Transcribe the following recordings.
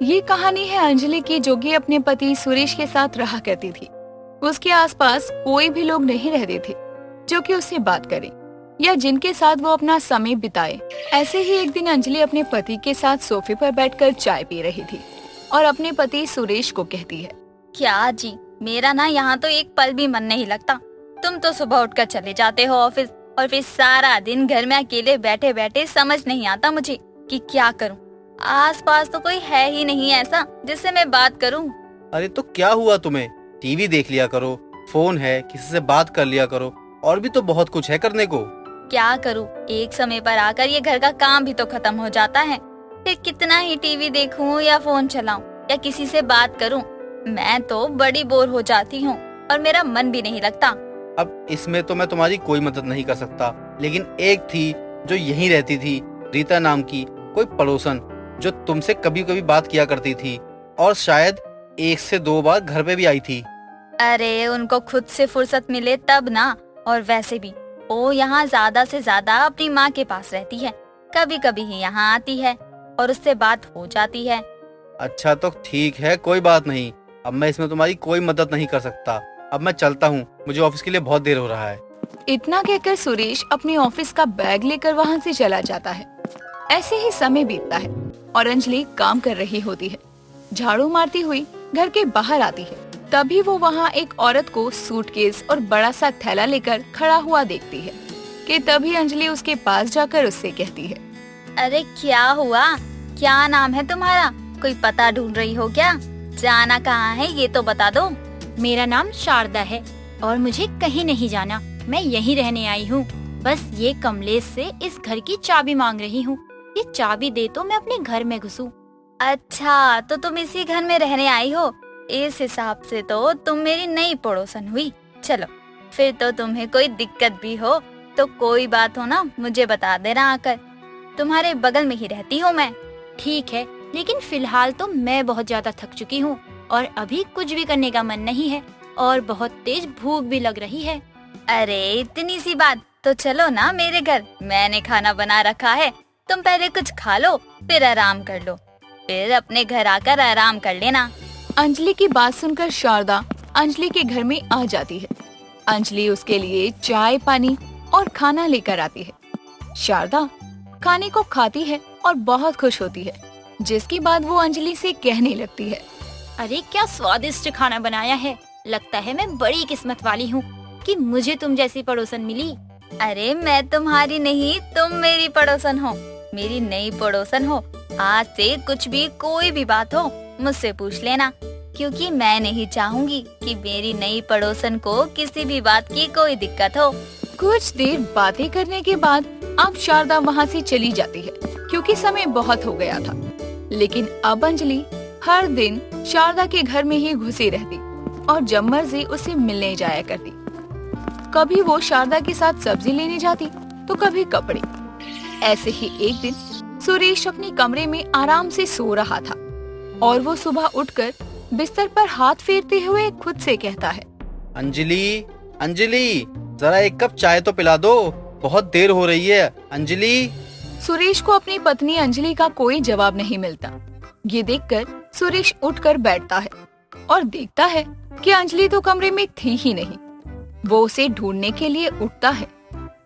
ये कहानी है अंजलि की, जो कि अपने पति सुरेश के साथ रहा करती थी। उसके आसपास कोई भी लोग नहीं रहते थे जो कि उससे बात करे या जिनके साथ वो अपना समय बिताए। ऐसे ही एक दिन अंजलि अपने पति के साथ सोफे पर बैठकर चाय पी रही थी और अपने पति सुरेश को कहती है, क्या जी, मेरा ना यहाँ तो एक पल भी मन नहीं लगता। तुम तो सुबह उठकर चले जाते हो ऑफिस और फिर सारा दिन घर में अकेले बैठे बैठे समझ नहीं आता मुझे कि क्या करूँ। आसपास तो कोई है ही नहीं ऐसा जिससे मैं बात करूँ। अरे तो क्या हुआ तुम्हें? टीवी देख लिया करो, फोन है, किसी से बात कर लिया करो, और भी तो बहुत कुछ है करने को। क्या करूँ, एक समय पर आकर ये घर का काम भी तो खत्म हो जाता है। फिर कितना ही टीवी देखूं या फोन चलाऊं या किसी से बात करूं, मैं तो बड़ी बोर हो जाती हूँ और मेरा मन भी नहीं लगता। अब इसमें तो मैं तुम्हारी कोई मदद नहीं कर सकता, लेकिन एक थी जो यहीं रहती थी, रीता नाम की कोई पड़ोसन, जो तुमसे कभी कभी बात किया करती थी और शायद 1 से 2 बार घर पे भी आई थी। अरे उनको खुद से फुर्सत मिले तब ना, और वैसे भी वो यहाँ ज्यादा से ज्यादा अपनी माँ के पास रहती है। कभी कभी ही यहाँ आती है और उससे बात हो जाती है। अच्छा तो ठीक है, कोई बात नहीं। अब मैं इसमें तुम्हारी कोई मदद नहीं कर सकता। अब मैं चलता हूँ, मुझे ऑफिस के लिए बहुत देर हो रहा है। इतना कहकर सुरेश अपने ऑफिस का बैग लेकर वहाँ से चला जाता है। ऐसे ही समय बीतता है और अंजलि काम कर रही होती है। झाड़ू मारती हुई घर के बाहर आती है। तभी वो वहाँ एक औरत को सूटकेस और बड़ा सा थैला लेकर खड़ा हुआ देखती है कि तभी अंजलि उसके पास जाकर उससे कहती है, अरे क्या हुआ, क्या नाम है तुम्हारा? कोई पता ढूंढ रही हो क्या? जाना कहाँ है ये तो बता दो। मेरा नाम शारदा है और मुझे कहीं नहीं जाना, मैं यहीं रहने आई हूँ। बस ये कमलेश से इस घर की चाबी मांग रही हूँ। ये चाबी दे तो मैं अपने घर में घुसूं। अच्छा तो तुम इसी घर में रहने आई हो, इस हिसाब से तो तुम मेरी नई पड़ोसन हुई। चलो फिर तो तुम्हें कोई दिक्कत भी हो तो कोई बात हो ना मुझे बता देना आकर, तुम्हारे बगल में ही रहती हूँ मैं। ठीक है, लेकिन फिलहाल तो मैं बहुत ज्यादा थक चुकी हूँ और अभी कुछ भी करने का मन नहीं है और बहुत तेज भूख भी लग रही है। अरे इतनी सी बात, तो चलो ना मेरे घर, मैंने खाना बना रखा है। तुम पहले कुछ खा लो फिर आराम कर लो, फिर अपने घर आकर आराम कर लेना। अंजलि की बात सुनकर शारदा अंजलि के घर में आ जाती है। अंजलि उसके लिए चाय पानी और खाना लेकर आती है। शारदा खाने को खाती है और बहुत खुश होती है, जिसके बाद वो अंजलि से कहने लगती है, अरे क्या स्वादिष्ट खाना बनाया है। लगता है मैं बड़ी किस्मत वाली हूँ कि मुझे तुम जैसी पड़ोसन मिली। अरे मैं तुम्हारी नहीं, तुम मेरी पड़ोसन हो, मेरी नई पड़ोसन हो। आज से कुछ भी कोई भी बात हो मुझसे पूछ लेना, क्योंकि मैं नहीं चाहूंगी कि मेरी नई पड़ोसन को किसी भी बात की कोई दिक्कत हो। कुछ देर बातें करने के बाद अब शारदा वहाँ से चली जाती है, क्योंकि समय बहुत हो गया था। लेकिन अब अंजलि हर दिन शारदा के घर में ही घुसी रहती और जब मर्जी उसे मिलने जाया करती। कभी वो शारदा के साथ सब्जी लेने जाती तो कभी कपड़े। ऐसे ही एक दिन सुरेश अपने कमरे में आराम से सो रहा था और वो सुबह उठकर बिस्तर पर हाथ फेरते हुए खुद से कहता है, अंजलि, अंजलि, जरा एक कप चाय तो पिला दो, बहुत देर हो रही है। अंजलि। सुरेश को अपनी पत्नी अंजलि का कोई जवाब नहीं मिलता। ये देखकर सुरेश उठकर बैठता है और देखता है कि अंजलि तो कमरे में थी ही नहीं। वो उसे ढूंढने के लिए उठता है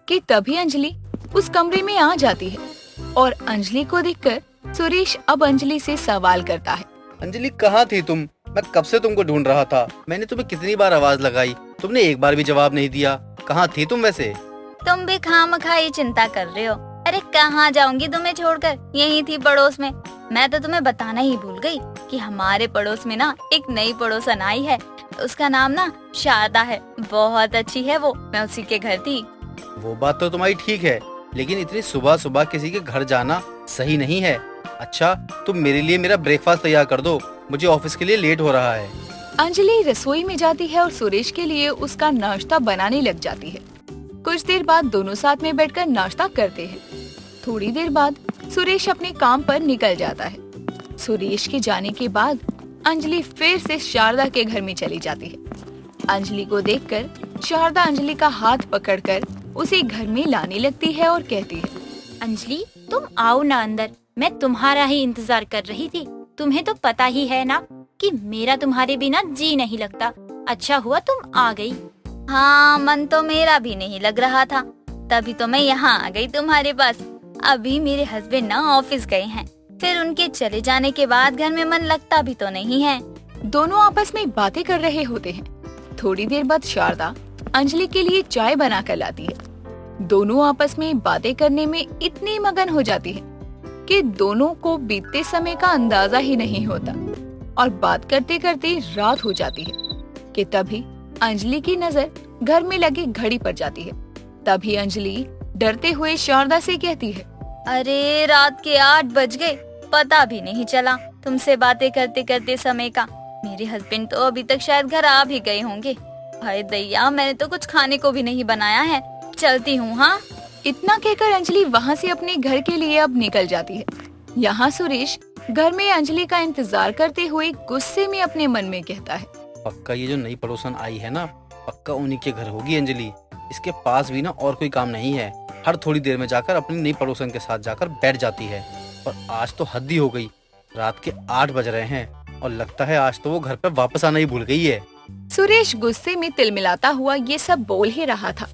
कि तभी अंजलि उस कमरे में आ जाती है और अंजलि को देखकर सुरेश अब अंजलि से सवाल करता है, अंजलि कहाँ थी तुम? मैं कब से तुमको ढूंढ रहा था। मैंने तुम्हें कितनी बार आवाज लगाई, तुमने एक बार भी जवाब नहीं दिया। कहाँ थी तुम वैसे? तुम भी खामखाई चिंता कर रहे हो। अरे कहाँ जाऊंगी तुम्हें छोड़कर, यही थी पड़ोस में। मैं तो तुम्हें बताना ही भूल गई कि हमारे पड़ोस में ना एक नई पड़ोसन आई है। उसका नाम ना शारदा है, बहुत अच्छी है वो, मैं उसी के घर थी। वो बात तो तुम्हारी ठीक है, लेकिन इतनी सुबह सुबह किसी के घर जाना सही नहीं है। अच्छा तुम मेरे लिए मेरा ब्रेकफास्ट तैयार कर दो, मुझे ऑफिस के लिए लेट हो रहा है। अंजलि रसोई में जाती है और सुरेश के लिए उसका नाश्ता बनाने लग जाती है। कुछ देर बाद दोनों साथ में बैठकर नाश्ता करते हैं। थोड़ी देर बाद सुरेश अपने काम पर निकल जाता है। सुरेश के जाने के बाद अंजलि फिर से शारदा के घर में चली जाती है। अंजलि को देखकर शारदा अंजलि का हाथ पकड़कर उसे घर में लाने लगती है और कहती है, अंजलि तुम आओ ना अंदर, मैं तुम्हारा ही इंतजार कर रही थी। तुम्हें तो पता ही है ना कि मेरा तुम्हारे बिना जी नहीं लगता। अच्छा हुआ तुम आ गई। हाँ, मन तो मेरा भी नहीं लग रहा था, तभी तो मैं यहाँ आ गई तुम्हारे पास। अभी मेरे हस्बैंड ना ऑफिस गए हैं, फिर उनके चले जाने के बाद घर में मन लगता भी तो नहीं है। दोनों आपस में बातें कर रहे होते हैं। थोड़ी देर बाद शारदा अंजलि के लिए चाय बना कर लाती है। दोनों आपस में बातें करने में इतनी मगन हो जाती है कि दोनों को बीतते समय का अंदाजा ही नहीं होता और बात करते करते रात हो जाती है कि तभी अंजलि की नजर घर में लगी घड़ी पर जाती है। तभी अंजलि डरते हुए शारदा से कहती है, अरे रात के 8 बज गए, पता भी नहीं चला तुमसे बातें करते करते समय का। मेरे हस्बैंड तो अभी तक शायद घर आ भी गए होंगे। हाय दैया, मैंने तो कुछ खाने को भी नहीं बनाया है। चलती हूँ। हाँ, इतना कहकर अंजलि वहाँ से अपने घर के लिए अब निकल जाती है। यहाँ सुरेश घर में अंजलि का इंतजार करते हुए गुस्से में अपने मन में कहता है, पक्का ये जो नई पड़ोसन आई है ना, पक्का उन्हीं के घर होगी अंजलि। इसके पास भी ना और कोई काम नहीं है, हर थोड़ी देर में जाकर अपनी नई पड़ोसन के साथ जाकर बैठ जाती है। और आज तो हद ही हो गई, रात के 8 बज रहे हैं और लगता है आज तो वो घर पे वापस आना ही भूल गई है। सुरेश गुस्से में तिलमिलाता हुआ ये सब बोल ही रहा था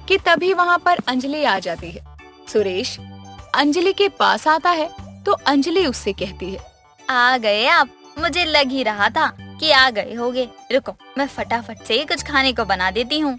कि तभी वहाँ पर अंजलि आ जाती है। सुरेश अंजलि के पास आता है तो अंजलि उससे कहती है, आ गए आप, मुझे लग ही रहा था कि आ गए होगे। रुको, मैं फटाफट से कुछ खाने को बना देती हूँ।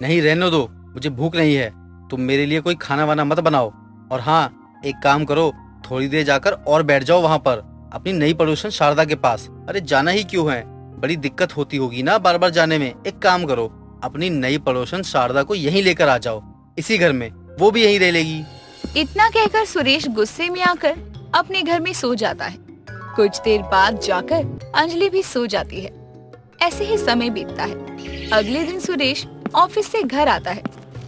नहीं, रहने दो, मुझे भूख नहीं है। तुम मेरे लिए कोई खाना वाना मत बनाओ। और हाँ, एक काम करो, थोड़ी देर जाकर और बैठ जाओ वहाँ पर अपनी नई पड़ोसन शारदा के पास। अरे जाना ही क्यों है, बड़ी दिक्कत होती होगी ना बार बार जाने में। एक काम करो, अपनी नई पड़ोसन शारदा को यहीं लेकर आ जाओ, इसी घर में, वो भी यहीं रह लेगी। इतना कहकर सुरेश गुस्से में आकर अपने घर में सो जाता है। कुछ देर बाद जाकर अंजलि भी सो जाती है। ऐसे ही समय बीतता है। अगले दिन सुरेश ऑफिस से घर आता है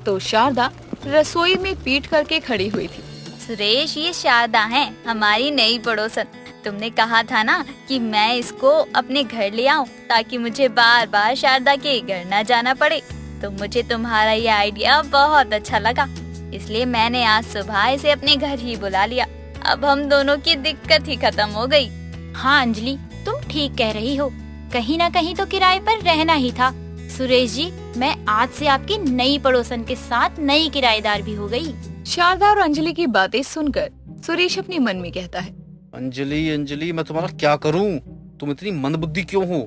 तो शारदा रसोई में पीठ करके खड़ी हुई थी। सुरेश, ये शारदा है, हमारी नई पड़ोसन। तुमने कहा था ना कि मैं इसको अपने घर ले आऊं ताकि मुझे बार बार शारदा के घर न जाना पड़े। तो मुझे तुम्हारा ये आइडिया बहुत अच्छा लगा, इसलिए मैंने आज सुबह इसे अपने घर ही बुला लिया। अब हम दोनों की दिक्कत ही खत्म हो गई। हाँ अंजलि, तुम ठीक कह रही हो, कहीं ना कहीं तो किराए पर रहना ही था। सुरेश जी, मैं आज से आपकी नई पड़ोसन के साथ नई किराएदार भी हो गई। शारदा और अंजलि की बातें सुनकर सुरेश अपने मन में कहता है, अंजलि अंजलि, मैं तुम्हारा क्या करूं? तुम इतनी मंदबुद्धि क्यों हो?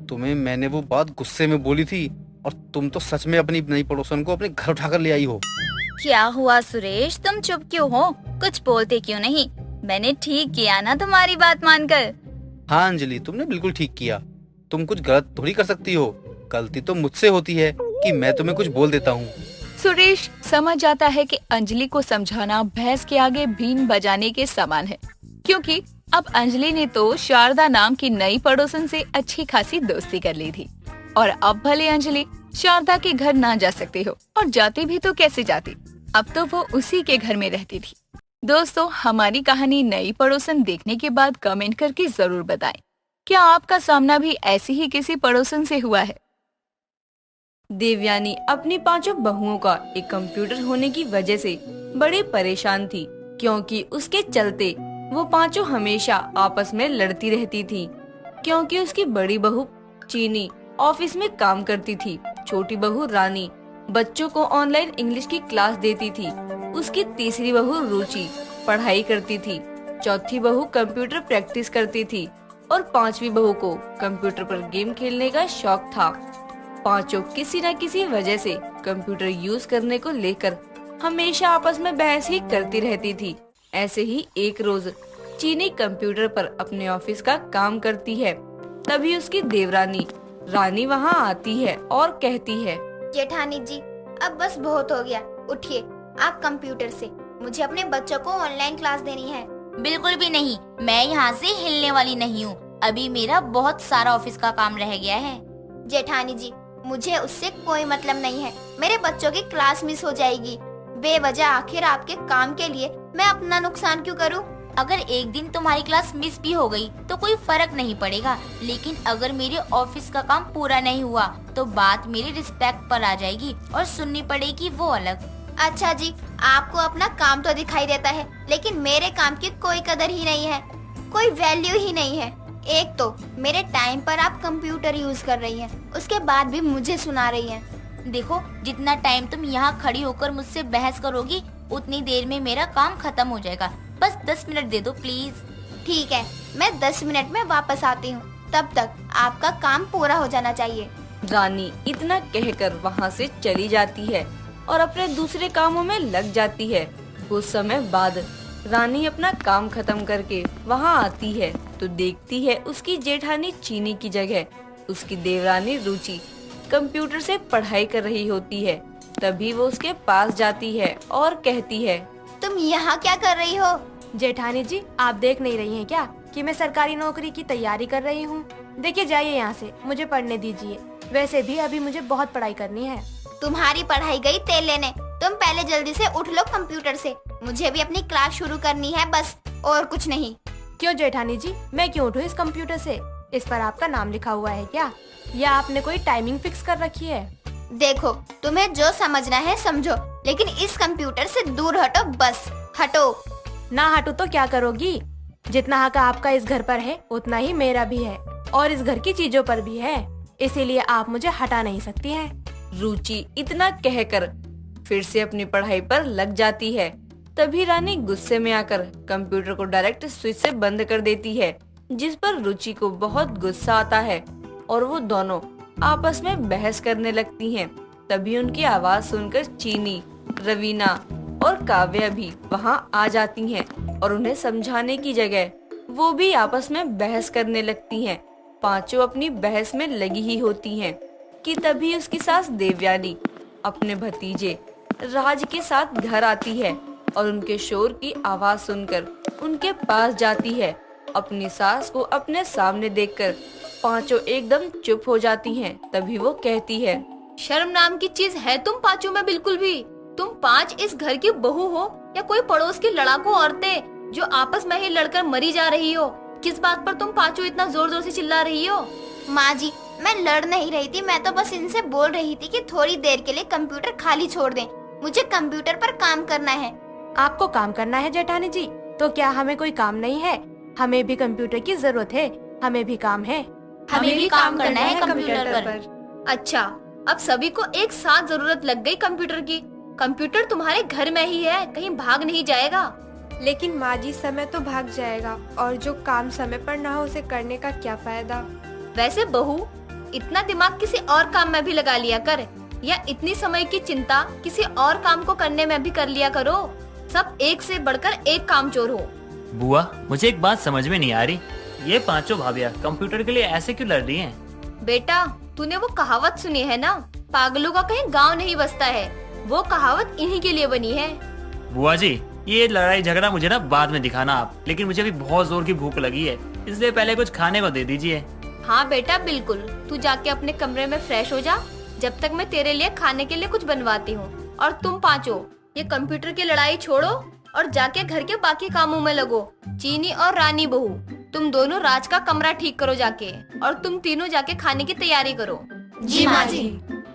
तुम्हें मैंने वो बात गुस्से में बोली थी और तुम तो सच में अपनी नई पड़ोसन को अपने घर उठाकर ले आई हो। क्या हुआ सुरेश, तुम चुप क्यों हो? कुछ बोलते क्यों नहीं? मैंने ठीक किया ना तुम्हारी बात मानकर। हाँ अंजलि, तुमने बिल्कुल ठीक किया। तुम कुछ गलत थोड़ी कर सकती हो, गलती तो मुझसे होती है कि मैं तुम्हें कुछ बोल देता हूँ। सुरेश समझ जाता है कि अंजलि को समझाना भैंस के आगे बीन बजाने के समान है, क्योंकि अब अंजलि ने तो शारदा नाम की नई पड़ोसन से अच्छी खासी दोस्ती कर ली थी और अब भले अंजलि शारदा के घर ना जा सकती हो, और जाती भी तो कैसे जाती, अब तो वो उसी के घर में रहती थी। दोस्तों, हमारी कहानी नई पड़ोसन देखने के बाद कमेंट करके जरूर बताएं, क्या आपका सामना भी ऐसी ही किसी पड़ोसन से हुआ है? देवयानी अपनी 5 बहुओं का एक कंप्यूटर होने की वजह से बड़ी परेशान थी, क्योंकि उसके चलते वो 5 हमेशा आपस में लड़ती रहती थी। क्योंकि उसकी बड़ी बहू चीनी ऑफिस में काम करती थी, छोटी बहू रानी बच्चों को ऑनलाइन इंग्लिश की क्लास देती थी, उसकी तीसरी बहू रुचि पढ़ाई करती थी, चौथी बहू कंप्यूटर प्रैक्टिस करती थी और 5वीं बहू को कंप्यूटर पर गेम खेलने का शौक था। 5 किसी न किसी वजह से कंप्यूटर यूज करने को लेकर हमेशा आपस में बहस ही करती रहती थी। ऐसे ही एक रोज चीनी कंप्यूटर पर अपने ऑफिस का काम करती है, तभी उसकी देवरानी रानी वहाँ आती है और कहती है, जेठानी जी, अब बस बहुत हो गया, उठिए आप कंप्यूटर से, मुझे अपने बच्चों को ऑनलाइन क्लास देनी है। बिल्कुल भी नहीं, मैं यहाँ से हिलने वाली नहीं हूँ। अभी मेरा बहुत सारा ऑफिस का काम रह गया है। जेठानी जी, मुझे उससे कोई मतलब नहीं है, मेरे बच्चों की क्लास मिस हो जाएगी। बेवजह आखिर आपके काम के लिए मैं अपना नुकसान क्यों करूं? अगर एक दिन तुम्हारी क्लास मिस भी हो गई तो कोई फर्क नहीं पड़ेगा, लेकिन अगर मेरे ऑफिस का काम पूरा नहीं हुआ तो बात मेरी रिस्पेक्ट पर आ जाएगी और सुननी पड़ेगी वो अलग। अच्छा जी, आपको अपना काम तो दिखाई देता है, लेकिन मेरे काम की कोई कदर ही नहीं है। कोई वैल्यू ही नहीं है। एक तो मेरे टाइम पर आप कंप्यूटर यूज कर रही हैं, उसके बाद भी मुझे सुना रही हैं। देखो, जितना टाइम तुम यहाँ खड़ी होकर मुझसे बहस करोगी उतनी देर में मेरा काम खत्म हो जाएगा। बस 10 मिनट दे दो प्लीज। ठीक है, मैं 10 मिनट में वापस आती हूँ, तब तक आपका काम पूरा हो जाना चाहिए। रानी इतना कहकर वहाँ से चली जाती है और अपने दूसरे कामों में लग जाती है। कुछ समय बाद रानी अपना काम खत्म करके वहाँ आती है तो देखती है उसकी जेठानी चीनी की जगह उसकी देवरानी रुचि कंप्यूटर से पढ़ाई कर रही होती है। तभी वो उसके पास जाती है और कहती है, तुम यहाँ क्या कर रही हो? जेठानी जी, आप देख नहीं रही हैं क्या कि मैं सरकारी नौकरी की तैयारी कर रही हूँ? देखिए, जाइए यहाँ से, मुझे पढ़ने दीजिए। वैसे भी अभी मुझे बहुत पढ़ाई करनी है। तुम्हारी पढ़ाई गई तेल लेने। तुम पहले जल्दी से उठ लो कंप्यूटर से, मुझे भी अपनी क्लास शुरू करनी है, बस और कुछ नहीं। क्यों जेठानी जी, मैं क्यों उठूँ इस कंप्यूटर से? इस पर आपका नाम लिखा हुआ है क्या, या आपने कोई टाइमिंग फिक्स कर रखी है? देखो, तुम्हें जो समझना है समझो, लेकिन इस कंप्यूटर से दूर हटो, बस हटो। ना हटू तो क्या करोगी? जितना हक आपका इस घर पर है उतना ही मेरा भी है, और इस घर की चीजों पर भी है, इसीलिए आप मुझे हटा नहीं सकती हैं। रुचि इतना कहकर फिर से अपनी पढ़ाई पर लग जाती है। तभी रानी गुस्से में आकर कंप्यूटर को डायरेक्ट स्विच से बंद कर देती है, जिस पर रुचि को बहुत गुस्सा आता है और वो दोनों आपस में बहस करने लगती हैं। तभी उनकी आवाज सुनकर चीनी, रवीना और काव्या भी वहां आ जाती हैं और उन्हें समझाने की जगह वो भी आपस में बहस करने लगती हैं। पांचों अपनी बहस में लगी ही होती हैं कि तभी उसकी सास देवयानी अपने भतीजे राज के साथ घर आती है और उनके शोर की आवाज सुनकर उनके पास जाती है। अपनी सास को अपने सामने देखकर पांचों एकदम चुप हो जाती हैं। तभी वो कहती है, शर्म नाम की चीज है तुम पांचों में बिल्कुल भी? तुम पांच इस घर की बहू हो या कोई पड़ोस की लड़ाकू औरतें जो आपस में ही लड़कर मरी जा रही हो? किस बात पर तुम पांचों इतना जोर जोर से चिल्ला रही हो? माँ जी, मैं लड़ नहीं रही थी, मैं तो बस इनसे बोल रही थी कि थोड़ी देर के लिए कंप्यूटर खाली छोड़ दें, मुझे कंप्यूटर पर काम करना है। आपको काम करना है जेठानी जी? तो क्या हमें कोई काम नहीं है? हमें भी कंप्यूटर की जरूरत है, हमें भी काम है। हमें भी काम करना है कंप्यूटर पर। अच्छा, अब सभी को एक साथ जरूरत लग गई कंप्यूटर की। कंप्यूटर तुम्हारे घर में ही है, कहीं भाग नहीं जाएगा। लेकिन माँ जी, समय तो भाग जाएगा और जो काम समय पर ना हो उसे करने का क्या फायदा? वैसे बहू, इतना दिमाग किसी और काम में भी लगा लिया कर, या इतनी समय की चिंता किसी और काम को करने में भी कर लिया करो। सब एक से बढ़कर एक कामचोर हो। बुआ, मुझे एक बात समझ में नहीं आ रही, ये पांचों भाभियाँ कंप्यूटर के लिए ऐसे क्यों लड़ रही हैं? बेटा, तूने वो कहावत सुनी है ना, पागलों का कहीं गांव नहीं बसता है। वो कहावत इन्हीं के लिए बनी है। बुआ जी, ये लड़ाई झगड़ा मुझे ना बाद में दिखाना आप, लेकिन मुझे अभी बहुत जोर की भूख लगी है, इसलिए पहले कुछ खाने को दे दीजिए। हाँ बेटा, बिल्कुल। तू जाके अपने कमरे में फ्रेश हो जा, जब तक मैं तेरे लिए खाने के लिए कुछ बनवाती हूँ। और तुम पांचों ये कंप्यूटर की लड़ाई छोड़ो और जाके घर के बाकी कामों में लगो। चीनी और रानी बहू, तुम दोनों राज का कमरा ठीक करो जाके, और तुम तीनों जाके खाने की तैयारी करो। जी माँ जी।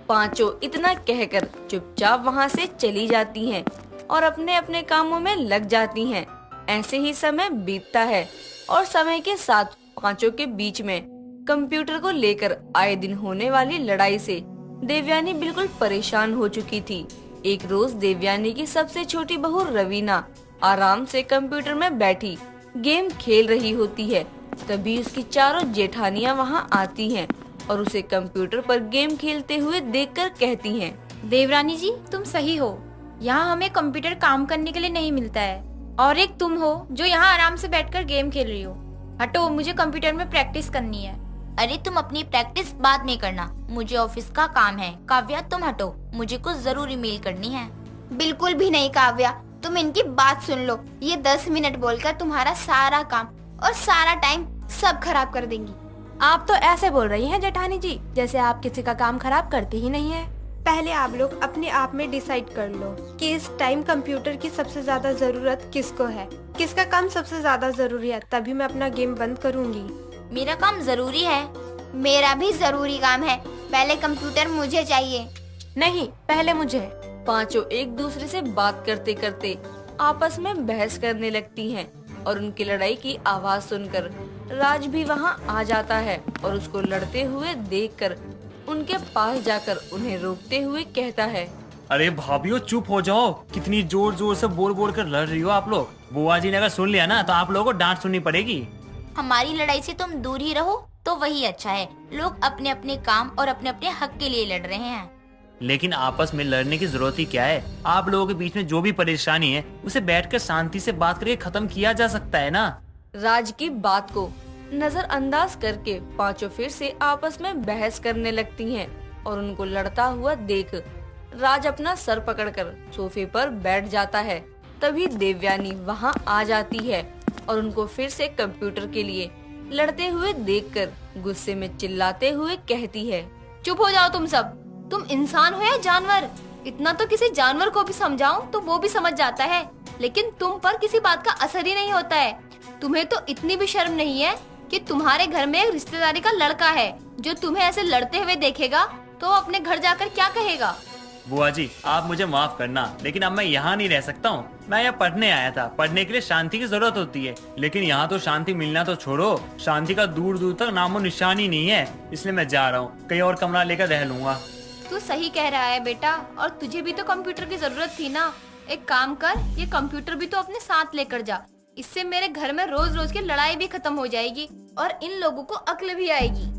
पांचों इतना कहकर चुपचाप वहाँ से चली जाती हैं और अपने अपने कामों में लग जाती हैं। ऐसे ही समय बीतता है और समय के साथ पांचों के बीच में कंप्यूटर को लेकर आए दिन होने वाली लड़ाई से देवयानी बिल्कुल परेशान हो चुकी थी। एक रोज देवयानी की सबसे छोटी बहू रवीना आराम से कंप्यूटर में बैठी गेम खेल रही होती है। तभी उसकी चारों जेठानियां वहां आती हैं और उसे कंप्यूटर पर गेम खेलते हुए देखकर कहती हैं, देवरानी जी, तुम सही हो, यहाँ हमें कंप्यूटर काम करने के लिए नहीं मिलता है, और एक तुम हो जो यहाँ आराम से बैठकर गेम खेल रही हो। हटो, मुझे कंप्यूटर में प्रैक्टिस करनी है। अरे तुम अपनी प्रैक्टिस बाद में करना, मुझे ऑफिस का काम है। काव्या तुम हटो, मुझे कुछ जरूरी मेल करनी है। बिल्कुल भी नहीं काव्या, तुम इनकी बात सुन लो। ये 10 मिनट बोलकर तुम्हारा सारा काम और सारा टाइम सब खराब कर देंगी। आप तो ऐसे बोल रही हैं जेठानी जी जैसे आप किसी का काम खराब करते ही नहीं है। पहले आप लोग अपने आप में डिसाइड कर लो कि इस टाइम कंप्यूटर की सबसे ज्यादा जरूरत किसको है, किसका काम सबसे ज्यादा जरूरी है, तभी मैं अपना गेम बंद करूंगी। मेरा काम जरूरी है। मेरा भी जरूरी काम है, पहले कंप्यूटर मुझे चाहिए। नहीं, पहले मुझे। पांचों एक दूसरे से बात करते करते आपस में बहस करने लगती हैं। और उनकी लड़ाई की आवाज सुनकर राज भी वहां आ जाता है और उसको लड़ते हुए देखकर उनके पास जाकर उन्हें रोकते हुए कहता है, अरे भाभीओ चुप हो जाओ, कितनी जोर जोर से बोल बोल कर लड़ रही हो आप लोग। बुआ जी ने अगर सुन लिया ना तो आप लोगों को डांट सुननी पड़ेगी। हमारी लड़ाई से तुम दूर ही रहो तो वही अच्छा है। लोग अपने अपने काम और अपने अपने हक के लिए लड़ रहे हैं। लेकिन आपस में लड़ने की जरूरत ही क्या है? आप लोगों के बीच में जो भी परेशानी है उसे बैठकर शांति से बात करके खत्म किया जा सकता है ना। राज की बात को नजरअंदाज करके पांचों फिर से आपस में बहस करने लगती हैं और उनको लड़ता हुआ देख राज अपना सर पकड़कर सोफे पर बैठ जाता है। तभी देवयानी वहां आ जाती है और उनको फिर से कंप्यूटर के लिए लड़ते हुए देखकर गुस्से में चिल्लाते हुए कहती है, चुप हो जाओ तुम सब। तुम इंसान हो या जानवर? इतना तो किसी जानवर को भी समझाओ तो वो भी समझ जाता है, लेकिन तुम पर किसी बात का असर ही नहीं होता है। तुम्हें तो इतनी भी शर्म नहीं है कि तुम्हारे घर में एक रिश्तेदारी का लड़का है जो तुम्हें ऐसे लड़ते हुए देखेगा तो अपने घर जाकर क्या कहेगा? बुआ जी आप मुझे माफ करना, लेकिन अब मैं यहाँ नहीं रह सकता हूँ। मैं यहाँ पढ़ने आया था, पढ़ने के लिए शांति की जरूरत होती है, लेकिन यहाँ तो शांति मिलना तो छोड़ो, शांति का दूर दूर तक नामो निशान ही नहीं है। इसलिए मैं जा रहा हूँ, कहीं और कमरा लेकर रह लूंगा। तू सही कह रहा है बेटा, और तुझे भी तो कंप्यूटर की जरूरत थी ना। एक काम कर, ये कंप्यूटर भी तो अपने साथ लेकर जा। इससे मेरे घर में रोज रोज की लड़ाई भी खत्म हो जाएगी और इन लोगों को अक्ल भी आएगी।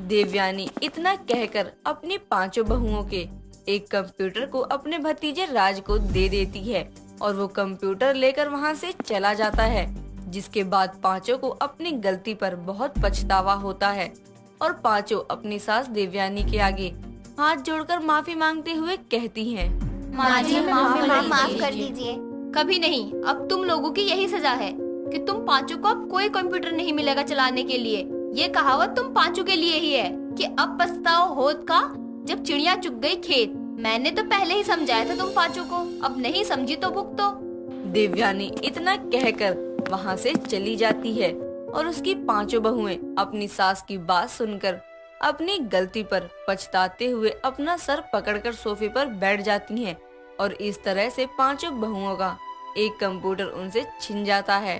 देवयानी इतना कहकर अपनी पांचों बहुओं के एक कंप्यूटर को अपने भतीजे राज को दे देती है और वो कंप्यूटर लेकर वहाँ से चला जाता है। जिसके बाद पांचों को अपनी गलती पर बहुत पछतावा होता है और पांचों अपनी सास देवयानी के आगे हाथ जोड़कर माफी मांगते हुए कहती हैं, माँ जी माफ कर दीजिए। कभी नहीं, अब तुम लोगों की यही सजा है कि तुम पांचों को अब कोई कंप्यूटर नहीं मिलेगा चलाने के लिए। ये कहावत तुम पांचों के लिए ही है कि अब पछताओ होत का जब चिड़िया चुग गई खेत। मैंने तो पहले ही समझाया था तुम पांचों को, अब नहीं समझी तो भुगतो। देवयानी इतना कहकर वहाँ से चली जाती है और उसकी पांचों बहुएं अपनी सास की बात सुनकर अपनी गलती पर पछताते हुए अपना सर पकड़कर सोफे पर बैठ जाती हैं और इस तरह से पांचों बहुओं का एक कंप्यूटर उनसे छिन जाता है।